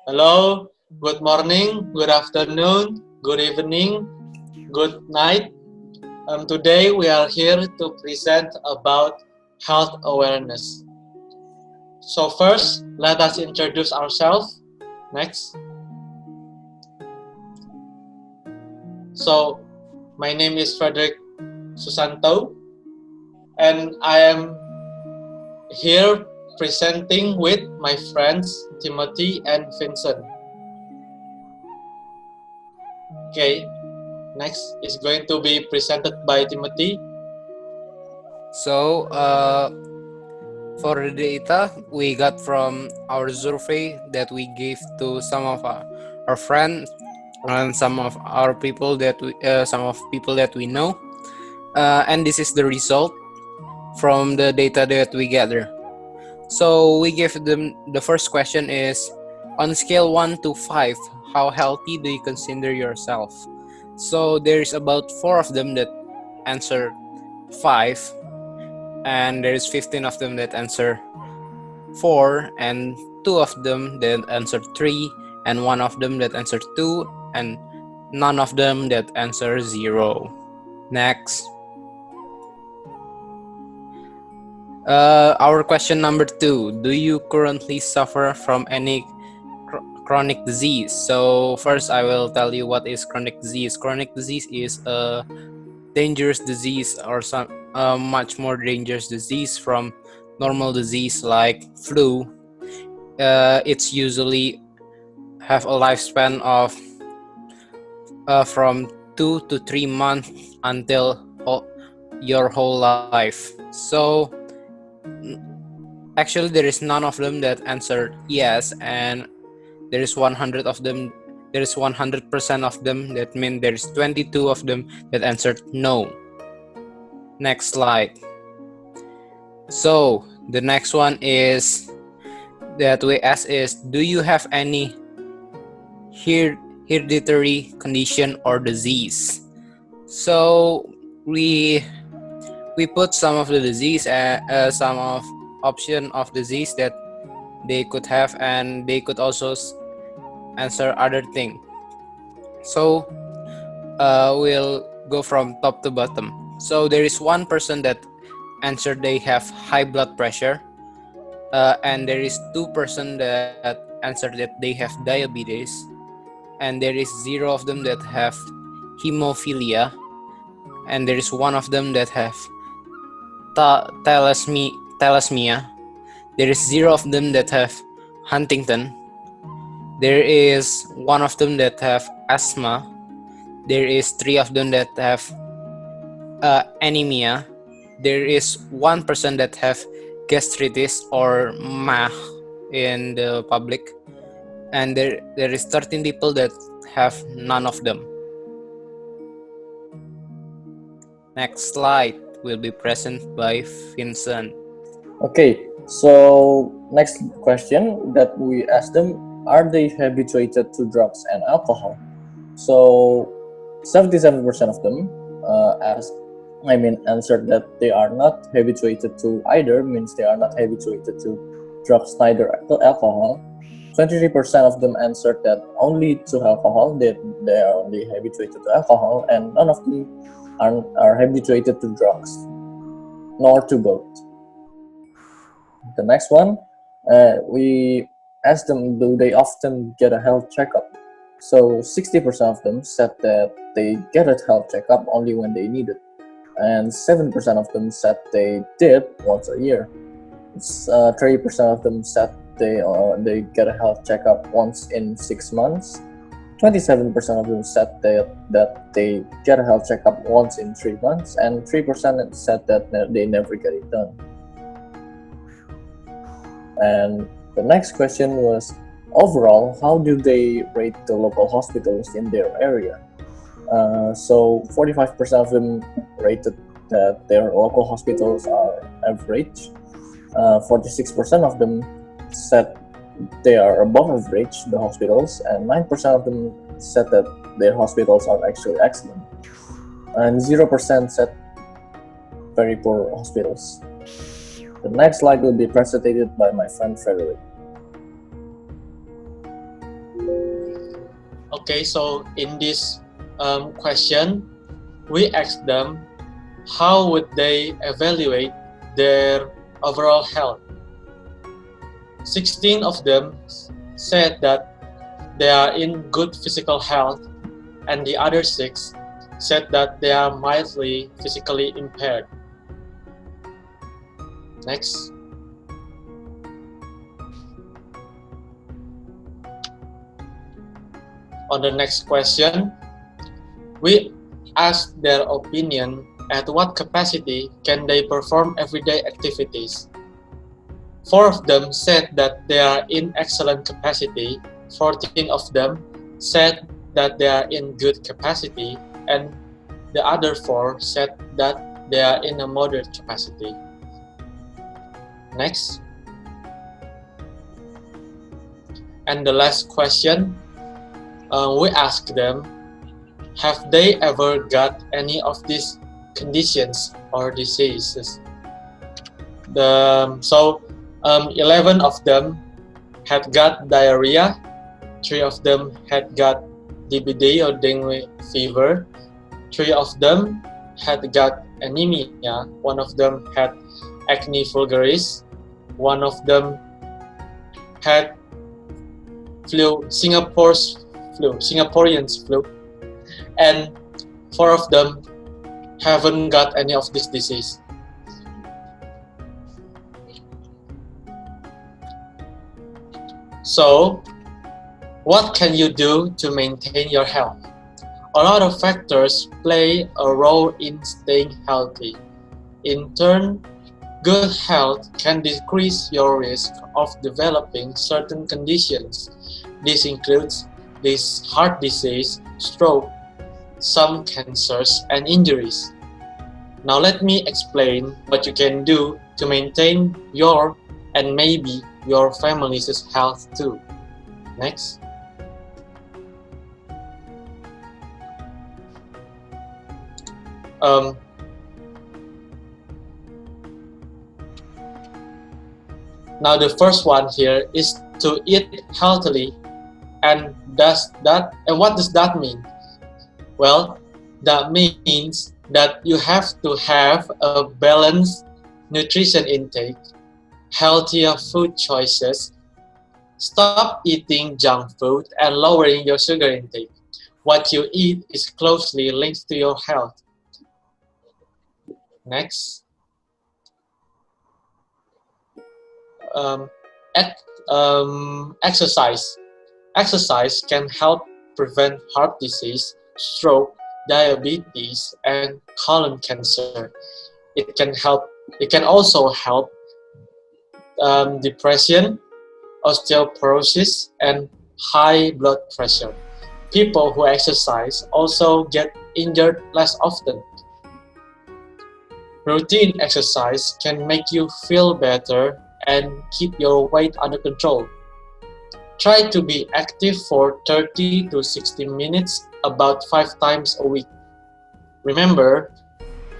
Hello, good morning, good afternoon, good evening, good night. Today we are here to present about health awareness. So first, let us introduce ourselves. Next. So, my name is Frederick Susanto, and I am here presenting with my friends Timothy and Vincent. Okay, next is going to be presented by Timothy. So, for the data we got from our survey that we gave to some of our friends and some of people that we know, and this is the result from the data that we gather. So we give them the first question is on scale 1 to 5, how healthy do you consider yourself? So there's about 4 of them that answer 5, and there's 15 of them that answer 4, and 2 of them that answer 3, and 1 of them that answer 2, and none of them that answer 0. Next. Our question number 2. Do you currently suffer from any chronic disease? So first I will tell you what is chronic disease. Chronic disease is a dangerous disease, or some much more dangerous disease from normal disease like flu. It's usually have a lifespan of from 2 to 3 months until your whole life. So actually there is none of them that answered yes, and there is 100 of them. There is 100% of them. That means there is 22 of them that answered no. Next slide. So the next one is that we ask is, do you have any hereditary condition or disease? So we put some of the disease, some of option of disease that they could have, and they could also answer other thing. So we'll go from top to bottom. So there is one person that answered they have high blood pressure, and there is 2% that answered that they have diabetes, and there is 0 of them that have hemophilia, and there is 1 of them that have thalassemia. There is 0 of them that have Huntington. There is 1 of them that have asthma. There is 3 of them that have anemia. There is 1% that have gastritis or MAH in the public, and there is 13 people that have none of them. Next slide will be present by Vincent. Okay, so next question that we asked them, are they habituated to drugs and alcohol? So 77% of them answered that they are not habituated to either, means they are not habituated to drugs, neither alcohol. 23% of them answered that only to alcohol, they are only habituated to alcohol, and none of them are habituated to drugs, nor to both. The next one, we asked them, do they often get a health checkup? So 60% of them said that they get a health checkup only when they need it, and 7% of them said they did once a year. 30% of them said they get a health checkup once in 6 months. 27% of them said that they get a health checkup once in 3 months, and 3% said that they never get it done. And the next question was, overall, how do they rate the local hospitals in their area? So 45% of them rated that their local hospitals are average. 46% of them said they are above average, the hospitals, and 9% of them said that their hospitals are actually excellent. And 0% said very poor hospitals. The next slide will be presented by my friend Frederick. Okay, so in this question, we asked them how would they evaluate their overall health. 16 of them said that they are in good physical health, and the other 6 said that they are mildly physically impaired. Next. On the next question, we asked their opinion at what capacity can they perform everyday activities. 4 of them said that they are in excellent capacity, 14 of them said that they are in good capacity, and the other 4 said that they are in a moderate capacity. Next. And the last question, we asked them, have they ever got any of these conditions or diseases? 11 of them had got diarrhea, 3 of them had got DBD or dengue fever, 3 of them had got anemia, 1 of them had acne vulgaris, 1 of them had Singaporean's flu, and 4 of them haven't got any of this disease. So, what can you do to maintain your health? A lot of factors play a role in staying healthy. In turn, good health can decrease your risk of developing certain conditions. This includes heart disease, stroke, some cancers, and injuries. Now let me explain what you can do to maintain your and maybe your family's health too. Next. Now the first one here is to eat healthily, and what does that mean? Well, that means that you have to have a balanced nutrition intake, healthier food choices, stop eating junk food, and lowering your sugar intake. What you eat is closely linked to your health. Next. Exercise. Exercise can help prevent heart disease, stroke, diabetes, and colon cancer. It can also help depression, osteoporosis, and high blood pressure. People who exercise also get injured less often. Routine exercise can make you feel better and keep your weight under control. Try to be active for 30 to 60 minutes about 5 times a week. Remember,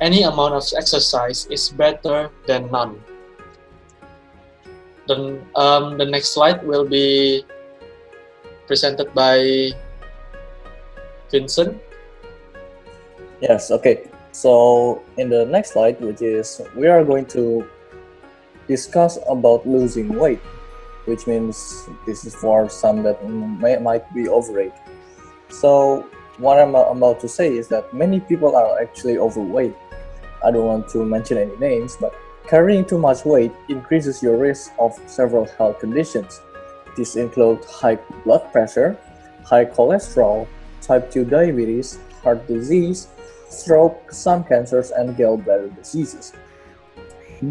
any amount of exercise is better than none. Then the next slide will be presented by Vincent. Yes, okay. So in the next slide, which is we are going to discuss about losing weight, which means this is for some that might be overweight. So what I'm about to say is that many people are actually overweight. I don't want to mention any names, but carrying too much weight increases your risk of several health conditions. These include high blood pressure, high cholesterol, type 2 diabetes, heart disease, stroke, some cancers, and gallbladder diseases.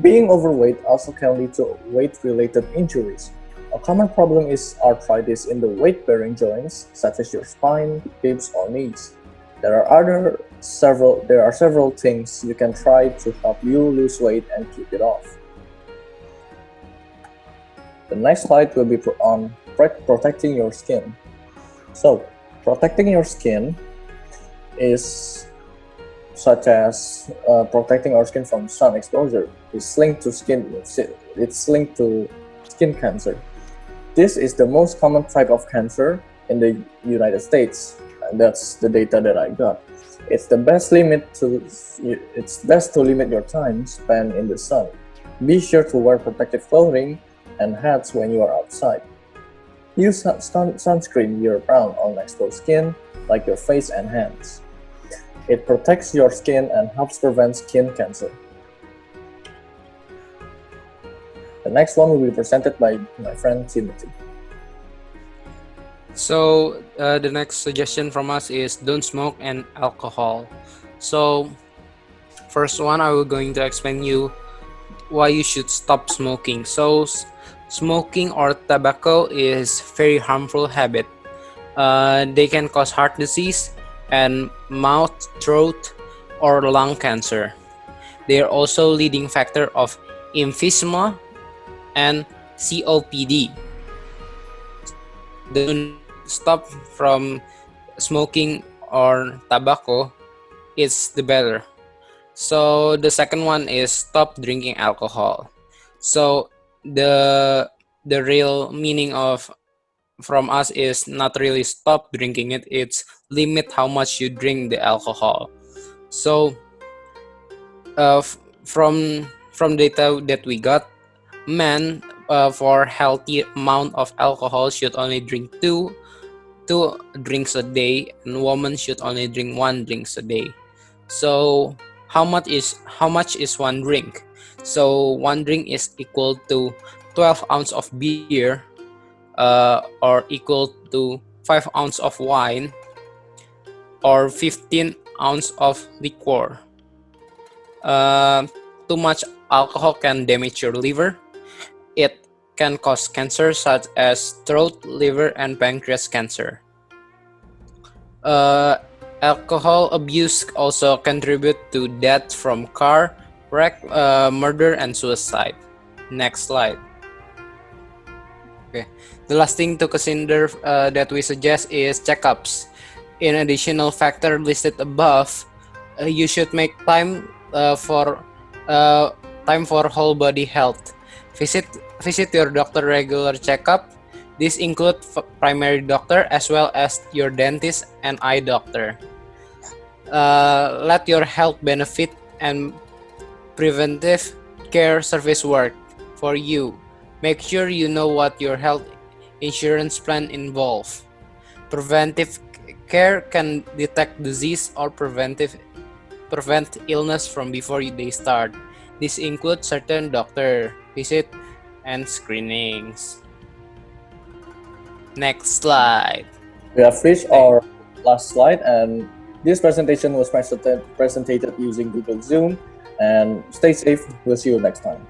Being overweight also can lead to weight-related injuries. A common problem is arthritis in the weight-bearing joints, such as your spine, hips, or knees. There are several things you can try to help you lose weight and keep it off. The next slide will be on protecting your skin. So, protecting your skin is such as protecting our skin from sun exposure. It's linked to skin cancer. This is the most common type of cancer in the United States. And that's the data that I got. It's best to limit your time spent in the sun. Be sure to wear protective clothing and hats when you are outside. Use sunscreen year-round on exposed skin, like your face and hands. It protects your skin and helps prevent skin cancer. The next one will be presented by my friend Timothy. So the next suggestion from us is don't smoke and alcohol. So first one, I will going to explain you why you should stop smoking. So smoking or tobacco is very harmful habit. They can cause heart disease and mouth, throat, or lung cancer. They are also leading factor of emphysema and COPD. The stop from smoking or tobacco is the better. So the second one is stop drinking alcohol. So the real meaning of from us is not really stop drinking it, it's limit how much you drink the alcohol. So from data that we got, men for healthy amount of alcohol should only drink two drinks a day, and women should only drink 1 drinks a day. So how much is 1 drink? So 1 drink is equal to 12 ounce of beer, or equal to 5 ounce of wine, or 15 ounce of liquor. Too much alcohol can damage your liver. It can cause cancer such as throat, liver, and pancreas cancer. Alcohol abuse also contribute to death from car wreck, murder, and suicide. Next slide. Okay. The last thing to consider that we suggest is checkups. In additional factor listed above, you should make time for whole body health. Visit your doctor regular checkup. This include primary doctor as well as your dentist and eye doctor. Let your health benefit and preventive care service work for you. Make sure you know what your health insurance plan involves. Preventive care can detect disease or prevent illness from before they start. This includes certain doctor visit and screenings. Next slide. We have reached our last slide, and this presentation was presented using Google Zoom. And stay safe. We'll see you next time.